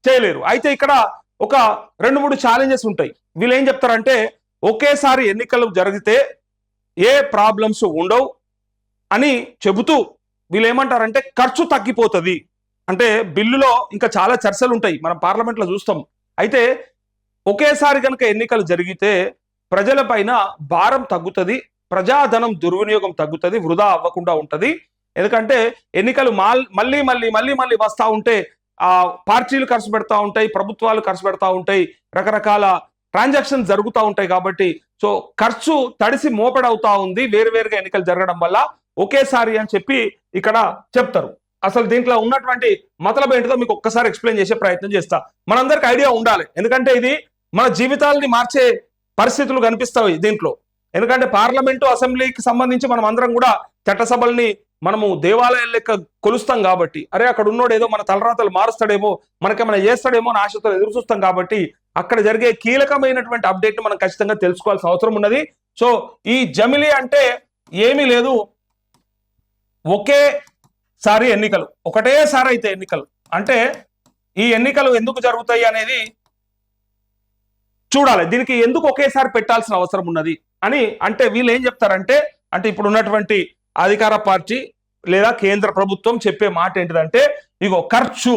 చేయలేరు. అయితే ఇక్కడ ఒక 2-3 ఛాలెంజెస్ ఉంటాయి. వీళ్ళు ఏం చెప్తారంటే ఒకేసారి ఎన్నికలు జరిగితే ఏ ప్రాబ్లమ్స్ ఉండవు అని చెబుతూ వీళ్ళు ఏమంటారంటే ఖర్చు తగ్గిపోతుంది. అంటే బిల్లులో ఇంకా చాలా చర్చలు ఉంటాయి, మనం పార్లమెంట్లో చూస్తాం. అయితే ఒకేసారి కనుక ఎన్నికలు జరిగితే ప్రజల పైన భారం తగ్గుతుంది, ప్రజాధనం దుర్వినియోగం తగ్గుతుంది, వృధా అవ్వకుండా ఉంటుంది. ఎందుకంటే ఎన్నికలు మళ్ళీ మళ్ళీ మళ్ళీ మళ్ళీ వస్తూ ఉంటే పార్టీలు ఖర్చు పెడతా ఉంటాయి, ప్రభుత్వాలు ఖర్చు పెడతా ఉంటాయి, రకరకాల ట్రాన్సాక్షన్స్ జరుగుతూ ఉంటాయి. కాబట్టి సో ఖర్చు తడిసి మోపెడవుతా ఉంది వేరువేరుగా ఎన్నికలు జరగడం వల్ల ఒకేసారి అని చెప్పి ఇక్కడ చెప్తారు. అసలు దీంట్లో ఉన్నటువంటి మతలబ్ ఏంటిదో మీకు ఒక్కసారి ఎక్స్ప్లెయిన్ చేసే ప్రయత్నం చేస్తా. మనందరికి ఐడియా ఉండాలి, ఎందుకంటే ఇది మన జీవితాలని మార్చే పరిస్థితులు కనిపిస్తాయి దీంట్లో. ఎందుకంటే పార్లమెంటు అసెంబ్లీకి సంబంధించి మనం అందరం కూడా చట్టసభల్ని మనము దేవాలయాల లెక్క కొలుస్తాం కాబట్టి, అరే అక్కడ ఉన్నోడు ఏదో మన తలరాతలు మారుస్తాడేమో, మనకేమైనా చేస్తాడేమో అని ఆశతో ఎదురు చూస్తాం కాబట్టి అక్కడ జరిగే కీలకమైనటువంటి అప్డేట్ మనం ఖచ్చితంగా తెలుసుకోవాల్సిన అవసరం ఉన్నది. సో ఈ జమిలీ అంటే ఏమీ లేదు, ఒకేసారి ఎన్నికలు, ఒకటేసారి అయితే ఎన్నికలు. అంటే ఈ ఎన్నికలు ఎందుకు జరుగుతాయి అనేది చూడాలి, దీనికి ఎందుకు ఒకేసారి పెట్టాల్సిన అవసరం ఉన్నది అని. అంటే వీళ్ళు ఏం చెప్తారంటే, అంటే ఇప్పుడు ఉన్నటువంటి అధికార పార్టీ లేదా కేంద్ర ప్రభుత్వం చెప్పే మాట ఏంటిదంటే, ఇగో ఖర్చు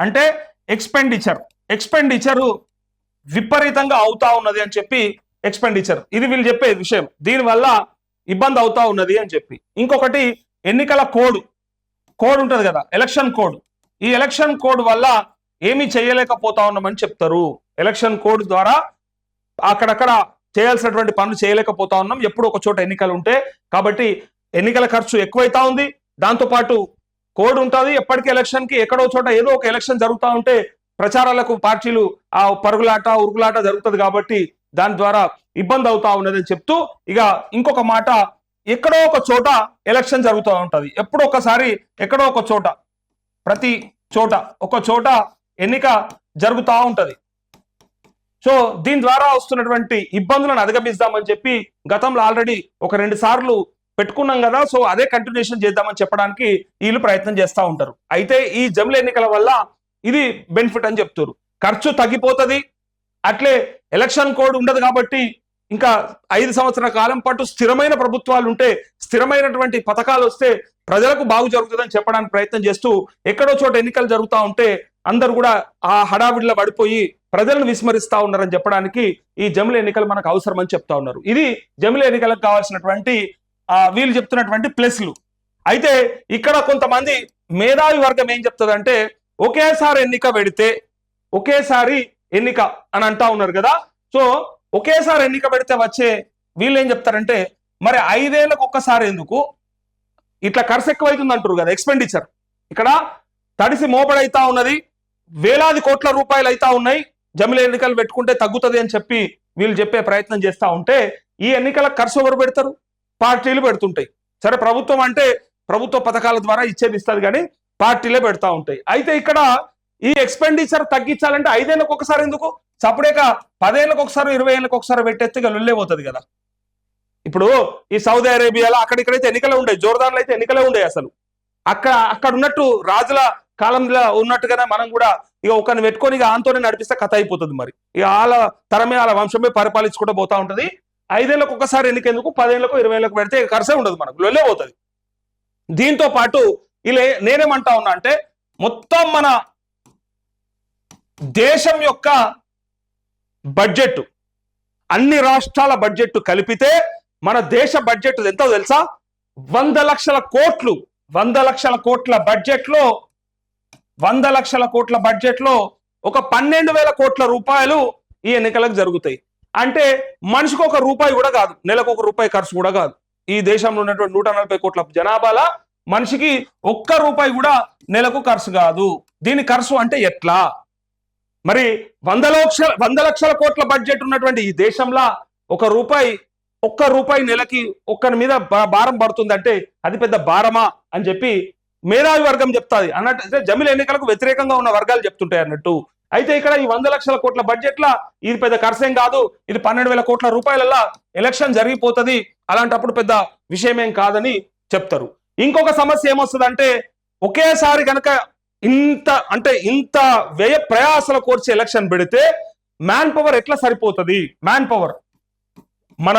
అంటే ఎక్స్పెండిచరు విపరీతంగా అవుతా ఉన్నది అని చెప్పి ఎక్స్పెండిచర్, ఇది వీళ్ళు చెప్పే విషయం. దీనివల్ల ఇబ్బంది అవుతా ఉన్నది అని చెప్పి. ఇంకొకటి ఎన్నికల కోడ్ ఉంటుంది కదా, ఎలక్షన్ కోడ్. ఈ ఎలక్షన్ కోడ్ వల్ల ఏమీ చేయలేకపోతా ఉన్నామని చెప్తారు. ఎలక్షన్ కోడ్ ద్వారా అక్కడక్కడ చేయాల్సినటువంటి పనులు చేయలేకపోతా ఉన్నాం, ఎప్పుడు ఒక చోట ఎన్నికలు ఉంటే. కాబట్టి ఎన్నికల ఖర్చు ఎక్కువైతా ఉంది, దాంతోపాటు కోడ్ ఉంటుంది. ఎప్పటికీ ఎలక్షన్కి ఎక్కడో చోట ఏదో ఒక ఎలక్షన్ జరుగుతూ ఉంటే ప్రచారాలకు పార్టీలు ఆ పరుగులాట ఉరుగులాట జరుగుతుంది, కాబట్టి దాని ద్వారా ఇబ్బంది అవుతా ఉన్నదని చెప్తూ ఇక ఇంకొక మాట, ఎక్కడో ఒక చోట ఎలక్షన్ జరుగుతూ ఉంటుంది, ఎప్పుడో ఒకసారి ఎక్కడో ఒక చోట, ప్రతి చోట ఒక చోట ఎన్నిక జరుగుతూ ఉంటది. సో దీని ద్వారా వస్తున్నటువంటి ఇబ్బందులను అధిగమిస్తామని చెప్పి గతంలో ఆల్రెడీ ఒక 2 సార్లు పెట్టుకున్నాం కదా, సో అదే కంటిన్యూషన్ చేద్దామని చెప్పడానికి వీళ్ళు ప్రయత్నం చేస్తూ ఉంటారు. అయితే ఈ జమిలీ ఎన్నికల వల్ల ఇది బెనిఫిట్ అని చెప్తారు, ఖర్చు తగ్గిపోతుంది, అట్లే ఎలక్షన్ కోడ్ ఉండదు కాబట్టి ఇంకా 5 సంవత్సరాల కాలం పాటు స్థిరమైన ప్రభుత్వాలు ఉంటే, స్థిరమైనటువంటి పథకాలు వస్తే ప్రజలకు బాగు జరుగుతుందని చెప్పడానికి ప్రయత్నం చేస్తూ ఎక్కడో చోట ఎన్నికలు జరుగుతూ ఉంటే అందరు కూడా ఆ హడావిడిలో పడిపోయి ప్రజలను విస్మరిస్తా ఉన్నారని చెప్పడానికి ఈ జమిలీ ఎన్నికలు మనకు అవసరం అని చెప్తా ఉన్నారు. ఇది జమిలీ ఎన్నికలకు కావాల్సినటువంటి వీళ్ళు చెప్తున్నటువంటి ప్లస్లు. అయితే ఇక్కడ కొంతమంది మేధావి వర్గం ఏం చెప్తుందంటే, ఒకేసారి ఎన్నిక పెడితే, ఒకేసారి ఎన్నిక అని అంటా ఉన్నారు కదా, సో ఒకేసారి ఎన్నిక పెడితే వచ్చే వీళ్ళు ఏం చెప్తారంటే, మరి 5 ఏళ్లకు ఒక్కసారి ఎందుకు, ఇట్లా ఖర్చు ఎక్కువైతుంది అంటారు కదా, ఎక్స్పెండిచర్ ఇక్కడ తడిసి మోపడైతా ఉన్నది, వేలాది కోట్ల రూపాయలు అయితా ఉన్నాయి, జమిలీ ఎన్నికలు పెట్టుకుంటే తగ్గుతుంది అని చెప్పి వీళ్ళు చెప్పే ప్రయత్నం చేస్తూ ఉంటే, ఈ ఎన్నికల ఖర్చు ఎవరు పెడతారు, పార్టీలు పెడుతుంటాయి. సరే ప్రభుత్వం అంటే ప్రభుత్వ పథకాల ద్వారా ఇచ్చేది ఇస్తుంది కానీ పార్టీలే పెడతా ఉంటాయి. అయితే ఇక్కడ ఈ ఎక్స్పెండిచర్ తగ్గించాలంటే 5 ఏళ్లకు ఒకసారి ఎందుకు, సపరేక 10 ఏళ్లకు ఒకసారి 20 ఏళ్లకు ఒకసారి పెట్టేస్తే లొల్లే పోతుంది కదా. ఇప్పుడు ఈ సౌదీ అరేబియాలో అక్కడిక్కడైతే ఎన్నికలే ఉండేవి, జోర్దాన్లో అయితే ఎన్నికలే ఉండేవి. అసలు అక్కడ ఉన్నట్టు రాజుల కాలంలో ఉన్నట్టుగానే మనం కూడా ఇక ఒకరిని పెట్టుకొని ఇక ఆంతోనే నడిపిస్తే కథ అయిపోతుంది. మరి ఇక వాళ్ళ తరమే వాళ్ళ వంశమే పరిపాలించుకుంటూ పోతా ఉంటుంది. 5 ఏళ్లకు ఒకసారి ఎన్నికెందుకు, 10 ఏళ్లకు 20 ఏళ్లకు పెడితే ఖర్చే ఉండదు, మనకు లొల్లే పోతుంది. దీంతో పాటు ఇలా నేనేమంటా ఉన్నా అంటే, మొత్తం మన దేశం యొక్క బడ్జెట్, అన్ని రాష్ట్రాల బడ్జెట్ కలిపితే మన దేశ బడ్జెట్ ఎంతో తెలుసా, 100 లక్షల కోట్లు. 100 లక్షల కోట్ల బడ్జెట్ లో 100 లక్షల కోట్ల బడ్జెట్ లో ఒక 12,000 కోట్ల రూపాయలు ఈ ఎన్నికలకు జరుగుతాయి. అంటే మనిషికి ₹1 కూడా కాదు, నెలకు ₹1 ఖర్చు కూడా కాదు. ఈ దేశంలో ఉన్నటువంటి 140 కోట్ల జనాభాల మనిషికి ₹1 కూడా నెలకు ఖర్చు కాదు. దీని ఖర్చు అంటే ఎట్లా మరి? 100 లక్షల కోట్ల బడ్జెట్ ఉన్నటువంటి ఈ దేశంలో ₹1 నెలకి ఒక్కరి మీద భారం పడుతుందంటే అది పెద్ద భారమా అని చెప్పి మేధావి వర్గం చెప్తాది అన్నట్టు. జమిలీ ఎన్నికలకు వ్యతిరేకంగా ఉన్న వర్గాలు చెప్తుంటాయి అన్నట్టు. అయితే ఇక్కడ ఈ 100 లక్షల కోట్ల బడ్జెట్ లా ఇది పెద్ద ఖర్చేం కాదు, ఇది 12,000 కోట్ల రూపాయలల్లా ఎలక్షన్ జరిగిపోతుంది, అలాంటప్పుడు పెద్ద విషయం ఏం కాదని చెప్తారు. ఇంకొక సమస్య ఏమొస్తుందంటే, ఒకేసారి కనుక ఇంత వ్యయ ప్రయాసల కోర్చి ఎలక్షన్ పెడితే మ్యాన్ పవర్ ఎట్లా సరిపోతుంది? మన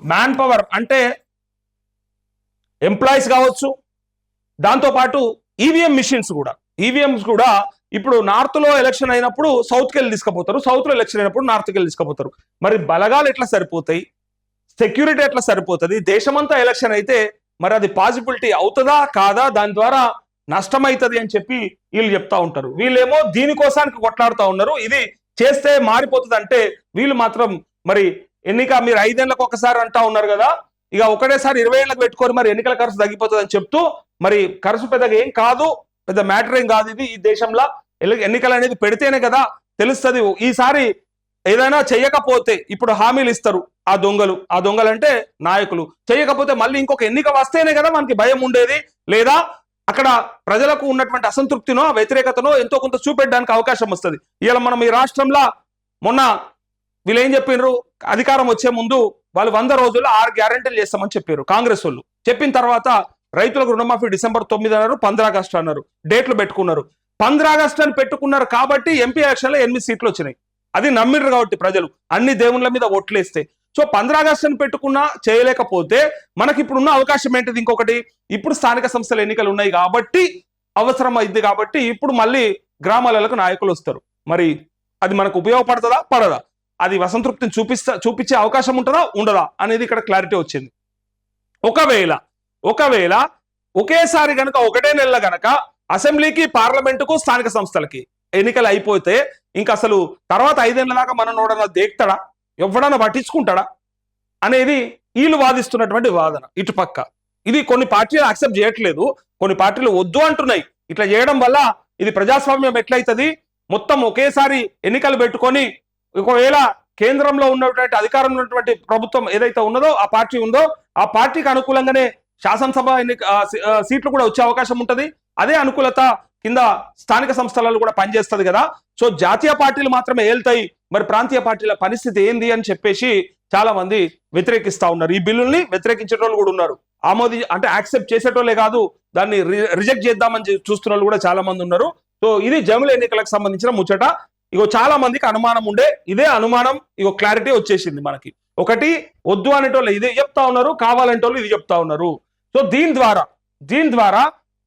మ్యాన్ పవర్ అంటే ఎంప్లాయీస్ కావచ్చు, దాంతోపాటు ఈవీఎం మిషన్స్ కూడా, ఈవీఎంస్ కూడా ఇప్పుడు నార్త్ లో ఎలక్షన్ అయినప్పుడు సౌత్కి వెళ్ళి తీసుకుపోతారు, సౌత్ లో ఎలక్షన్ అయినప్పుడు నార్త్కి వెళ్ళి తీసుకుపోతారు. మరి బలగాలు ఎట్లా సరిపోతాయి, సెక్యూరిటీ ఎట్లా సరిపోతుంది? దేశమంతా ఎలక్షన్ అయితే మరి అది పాసిబిలిటీ అవుతుందా కాదా, దాని ద్వారా నష్టమవుతుంది అని చెప్పి వీళ్ళు చెప్తా ఉంటారు. వీళ్ళేమో దీనికోసానికి కొట్లాడుతూ ఉన్నారు. ఇది చేస్తే మారిపోతుంది అంటే వీళ్ళు మాత్రం మరి ఎన్నిక మీరు 5 ఏళ్లకు ఒకసారి అంటా ఉన్నారు కదా, ఇక ఒకటేసారి 20 ఏళ్లకు పెట్టుకొని మరి ఎన్నికల ఖర్చు తగ్గిపోతుంది అని చెప్తూ, మరి ఖర్చు పెద్దగా ఏం కాదు, పెద్ద మ్యాటర్ ఏం కాదు. ఇది ఈ దేశంలో ఎన్నికలు అనేది పెడితేనే కదా తెలుస్తుంది. ఈసారి ఏదైనా చెయ్యకపోతే ఇప్పుడు హామీలు ఇస్తారు ఆ దొంగలు అంటే నాయకులు, చేయకపోతే మళ్ళీ ఇంకొక ఎన్నిక వస్తేనే కదా మనకి భయం ఉండేది, లేదా అక్కడ ప్రజలకు ఉన్నటువంటి అసంతృప్తినో వ్యతిరేకతనో ఎంతో కొంత చూపెట్టడానికి అవకాశం వస్తుంది. ఇలా మనం ఈ రాష్ట్రంలో మొన్న వీళ్ళు ఏం చెప్పినారు, అధికారం వచ్చే ముందు వాళ్ళు 100 రోజుల్లో 6 గ్యారెంటీలు చేస్తామని చెప్పారు కాంగ్రెస్ వాళ్ళు. చెప్పిన తర్వాత రైతులకు రుణమాఫీ డిసెంబర్ 9 అన్నారు, 15 ఆగస్టు అన్నారు, డేట్లు పెట్టుకున్నారు. 15 ఆగస్టు అని పెట్టుకున్నారు కాబట్టి ఎంపీ ఎలక్షన్లో 8 సీట్లు వచ్చినాయి. అది నమ్మిర్రు కాబట్టి ప్రజలు అన్ని దేవుళ్ళ మీద ఓట్లేస్తే. సో 15 ఆగస్టు అని పెట్టుకున్నా చేయలేకపోతే మనకి ఇప్పుడున్న అవకాశం ఏంటిది? ఇంకొకటి, ఇప్పుడు స్థానిక సంస్థల ఎన్నికలు ఉన్నాయి కాబట్టి అవసరం అయింది కాబట్టి ఇప్పుడు మళ్ళీ గ్రామాలకు నాయకులు వస్తారు. మరి అది మనకు ఉపయోగపడుతుందా పడదా, అది అసంతృప్తిని చూపించే అవకాశం ఉంటుందా ఉండదా అనేది ఇక్కడ క్లారిటీ వచ్చింది. ఒకవేళ ఒకేసారి గనక 1 నెల గనక అసెంబ్లీకి, పార్లమెంటుకు, స్థానిక సంస్థలకి ఎన్నికలు అయిపోతే ఇంకా అసలు తర్వాత 5 ఏళ్ల దాకా మనం నోడన్నా దేక్తాడా, ఎవడన్నా పట్టించుకుంటాడా అనేది వీళ్ళు వాదిస్తున్నటువంటి వాదన. ఇటుపక్క ఇది కొన్ని పార్టీలు యాక్సెప్ట్ చేయట్లేదు, కొన్ని పార్టీలు వద్దు అంటున్నాయి. ఇట్లా చేయడం వల్ల ఇది ప్రజాస్వామ్యం ఎట్లయితుంది, మొత్తం ఒకేసారి ఎన్నికలు పెట్టుకొని ఒకవేళ కేంద్రంలో ఉన్నటువంటి అధికారంలో ఉన్నటువంటి ప్రభుత్వం ఏదైతే ఉన్నదో ఆ పార్టీ ఉందో ఆ పార్టీకి అనుకూలంగానే శాసనసభ సీట్లు కూడా వచ్చే అవకాశం ఉంటుంది. అదే అనుకూలత కింద స్థానిక సంస్థలలో కూడా పనిచేస్తుంది కదా. సో జాతీయ పార్టీలు మాత్రమే ఏళ్తాయి, మరి ప్రాంతీయ పార్టీల పరిస్థితి ఏంది అని చెప్పేసి చాలా మంది వ్యతిరేకిస్తా ఉన్నారు. ఈ బిల్లుల్ని వ్యతిరేకించేటోళ్ళు కూడా ఉన్నారు, అంటే యాక్సెప్ట్ చేసేటోళ్ళే కాదు, దాన్ని రిజెక్ట్ చేద్దామని చూస్తున్న వాళ్ళు కూడా చాలా మంది ఉన్నారు. సో ఇది జమిల ఎన్నికలకు సంబంధించిన ముచ్చట. ఇగో చాలా మందికి అనుమానం ఉండే, ఇదే అనుమానం ఇగో క్లారిటీ వచ్చేసింది మనకి. ఒకటి వద్దు అనేటోళ్ళు ఇదే చెప్తా ఉన్నారు, కావాలంటోళ్ళు ఇది చెప్తా ఉన్నారు. సో దీని ద్వారా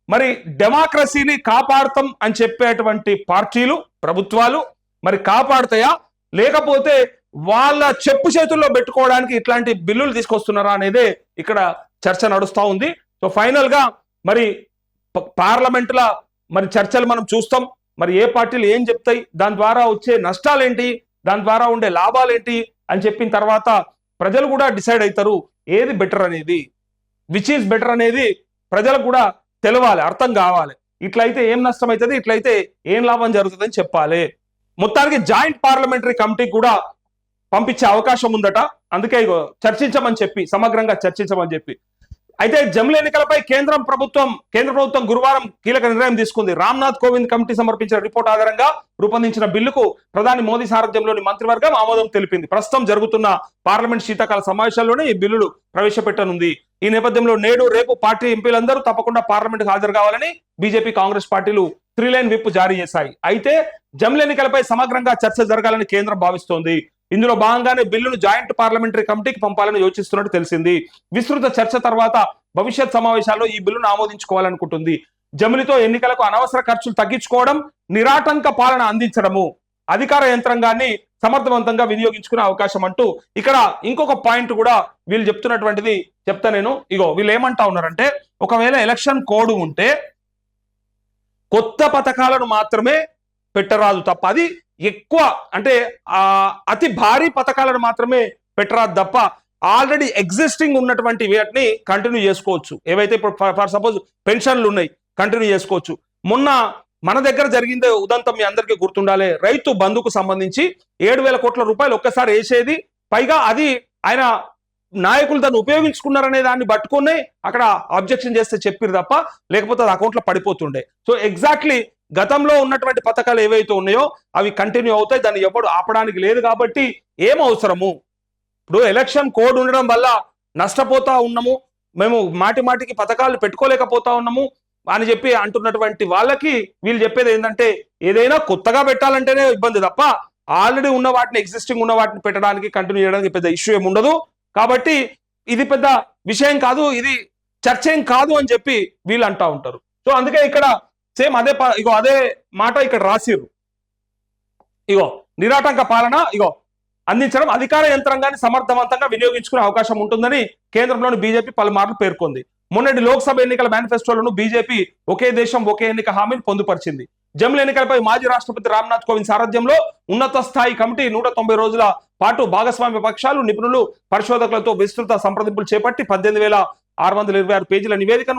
మరి డెమోక్రసీని కాపాడతాం అని చెప్పేటువంటి పార్టీలు, ప్రభుత్వాలు మరి కాపాడుతాయా, లేకపోతే వాళ్ళ చెప్పు చేతుల్లో పెట్టుకోవడానికి ఇట్లాంటి బిల్లులు తీసుకొస్తున్నారా అనేదే ఇక్కడ చర్చ నడుస్తూ ఉంది. సో ఫైనల్ గా మరి పార్లమెంటుల మరి చర్చలు మనం చూస్తాం. మరి ఏ పార్టీలు ఏం చెప్తాయి, దాని ద్వారా వచ్చే నష్టాలేంటి, దాని ద్వారా ఉండే లాభాలేంటి అని చెప్పిన తర్వాత ప్రజలు కూడా డిసైడ్ అవుతారు ఏది బెటర్ అనేది, విచ్ ఈజ్ బెటర్ అనేది ప్రజలకు కూడా తెలవాలి, అర్థం కావాలి. ఇట్లయితే ఏం నష్టం అవుతుంది, ఇట్లయితే ఏం లాభం జరుగుతుంది అని చెప్పాలి. మొత్తానికి జాయింట్ పార్లమెంటరీ కమిటీకి కూడా పంపించే అవకాశం ఉందట. అందుకే చర్చించమని చెప్పి, సమగ్రంగా చర్చించమని చెప్పి. అయితే జమిలి ఎన్నికలపై కేంద్ర ప్రభుత్వం గురువారం కీలక నిర్ణయం తీసుకుంది. రామ్నాథ్ కోవింద్ కమిటీ సమర్పించిన రిపోర్ట్ ఆధారంగా రూపొందించిన బిల్లుకు ప్రధాని మోదీ సారథ్యంలోని మంత్రివర్గం ఆమోదం తెలిపింది. ప్రస్తుతం జరుగుతున్న పార్లమెంట్ శీతాకాల సమావేశాల్లోనే ఈ బిల్లులు ప్రవేశపెట్టనుంది. ఈ నేపథ్యంలో నేడు రేపు పార్టీ ఎంపీలందరూ తప్పకుండా పార్లమెంట్ హాజరు కావాలని బీజేపీ, కాంగ్రెస్ పార్టీలు 3 విప్ జారీ చేశాయి. అయితే జమిలి ఎన్నికలపై సమగ్రంగా చర్చ జరగాలని కేంద్రం భావిస్తోంది. ఇందులో భాగంగానే బిల్లును జాయింట్ పార్లమెంటరీ కమిటీకి పంపాలని యోచిస్తున్నట్టు తెలిసింది. విస్తృత చర్చ తర్వాత భవిష్యత్ సమావేశాల్లో ఈ బిల్లును ఆమోదించుకోవాలనుకుంటుంది. జమిలితో ఎన్నికలకు అనవసర ఖర్చులు తగ్గించుకోవడం, నిరాటంక పాలన అందించడము, అధికార యంత్రాంగాన్ని సమర్థవంతంగా వినియోగించుకునే అవకాశం అంటూ ఇక్కడ ఇంకొక పాయింట్ కూడా వీళ్ళు చెప్తున్నటువంటిది చెప్తా నేను. వీళ్ళు ఏమంటా ఉన్నారంటే, ఒకవేళ ఎలక్షన్ కోడ్ ఉంటే కొత్త పథకాలను మాత్రమే పెట్టరాదు తప్ప, అది ఎక్కువ అంటే అతి భారీ పథకాలను మాత్రమే పెట్టరాదు తప్ప ఆల్రెడీ ఎగ్జిస్టింగ్ ఉన్నటువంటి వీటిని కంటిన్యూ చేసుకోవచ్చు. ఏవైతే ఇప్పుడు ఫర్ సపోజ్ పెన్షన్లు ఉన్నాయి, కంటిన్యూ చేసుకోవచ్చు. మొన్న మన దగ్గర జరిగిందే ఉదంతం మీ అందరికీ గుర్తుండాలి. రైతు బంధుకు సంబంధించి 7,000 కోట్ల రూపాయలు ఒక్కసారి వేసేది, పైగా అది ఆయన నాయకులు దాన్ని ఉపయోగించుకున్నారనే దాన్ని పట్టుకుని అక్కడ అబ్జెక్షన్ చేస్తే చెప్పారు తప్ప, లేకపోతే అది అకౌంట్లో పడిపోతుండే. సో ఎగ్జాక్ట్లీ గతంలో ఉన్నటువంటి పథకాలు ఏవైతే ఉన్నాయో అవి కంటిన్యూ అవుతాయి, దాన్ని ఎవడు ఆపడానికి లేదు. కాబట్టి ఏం అవసరము, ఇప్పుడు ఎలక్షన్ కోడ్ ఉండడం వల్ల నష్టపోతా ఉన్నాము, మేము మాటికి పథకాలు పెట్టుకోలేకపోతా ఉన్నాము, అని చెప్పి అంటున్నటువంటి వాళ్ళకి వీళ్ళు చెప్పేది ఏంటంటే ఏదైనా కొత్తగా పెట్టాలంటేనే ఇబ్బంది తప్ప ఆల్రెడీ ఉన్న వాటిని ఎగ్జిస్టింగ్ ఉన్న వాటిని పెట్టడానికి కంటిన్యూ చేయడానికి పెద్ద ఇష్యూ ఏమి ఉండదు. కాబట్టి ఇది పెద్ద విషయం కాదు, ఇది చర్చ ఏం కాదు అని చెప్పి వీళ్ళు అంటా ఉంటారు. సో అందుకే ఇక్కడ సేమ్ ఇగో అదే మాట ఇక్కడ రాసిర్రు. ఇగో నిరాటంక పాలన అందించడం అధికార యంత్రాంగాన్ని సమర్థవంతంగా వినియోగించుకునే అవకాశం ఉంటుందని కేంద్రంలోని బీజేపీ పలుమార్లు పేర్కొంది. మొన్నటి లోక్సభ ఎన్నికల మేనిఫెస్టోలను బీజేపీ ఒకే దేశం ఒకే ఎన్నిక హామీని పొందుపరిచింది. జమ్ముల ఎన్నికలపై మాజీ రాష్ట్రపతి రామ్నాథ్ కోవింద్ సారథ్యంలో ఉన్నత స్థాయి కమిటీ 190 రోజుల పాటు భాగస్వామ్య పక్షాలు, నిపుణులు, పరిశోధకులతో విస్తృత సంప్రదింపులు చేపట్టి 18,626 పేజీల నివేదికను